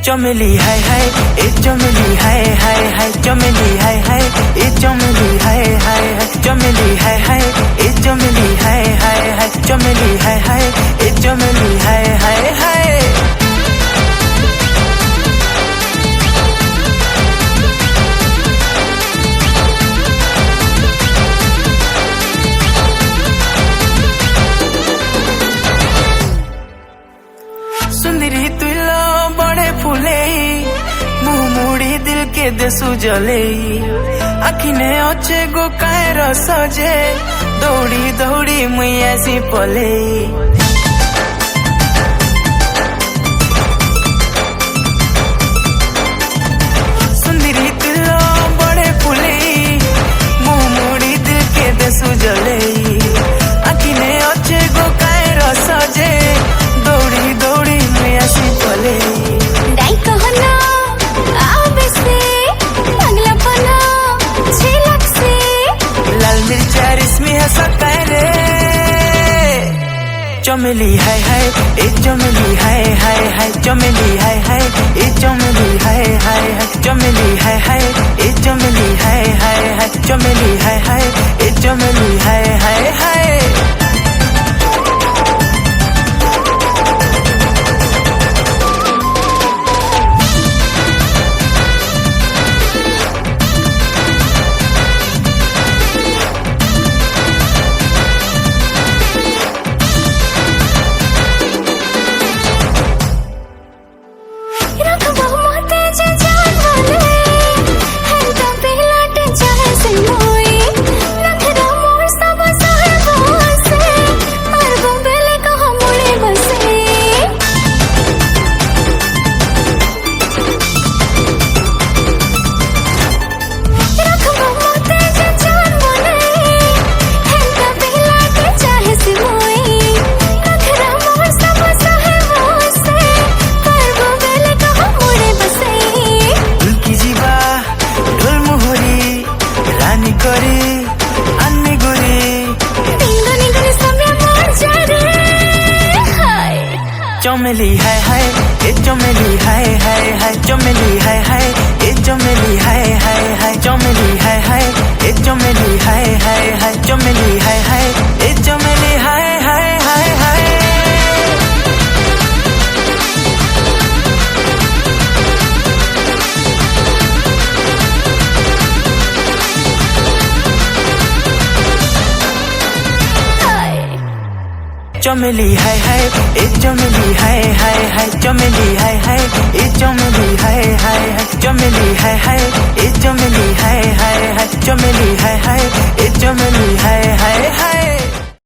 चमेली हाय हाय ए चमेली हाय हाय हाय चमेली हाय हाय ए चमेली हाय हाय हाय चमेली हाय हाय ए चमेली हाय हाय हाय चमेली हाय हाय ए चमेली हाय हाय हाय। सुंदरी तुलो बड़े फूले मुँह मुड़ी दिल के देसु जले आखिने अच्छे गो कायर सजे दौड़ी दौड़ी मुई ऐसी पले। सुंदरी तुलो बड़े फूले मुँह मुड़ी दिल के देसु जले आखिने अच्छे गो कायर सजे दौड़ी दौड़ी ऐसी पले। डाई कहना आवेसे अगला पना झिलक से लाल मिर्चा रिस्मी है सकाय रे चमेली हाय हाय ए चमेली हाय हाय हाय चमेली हाय हाय ए चमेली हाय हाय हाय चमेली हाय हाय ए चमेली हाय हाय हाय चमेली हाय हाय ए चमेली हाय हाय हाय। चमेली हाय हाय ए चमेली हाय हाय हाय चमेली हाय हाय ए चमेली हाय हाय हाय चमेली हाय हाय ए चमेली हाय हाय हाय चमेली हाय हाय ए चमेली हाय हाय हाय हाय। चमेली हाय हाय ए चमेली हाय हाय हाय चमेली हाय हाय ए चमेली हाय हाय हाय चमेली हाय हाय ए चमेली हाय हाय हाय चमेली हाय हाय ए चमेली हाय हाय हाय।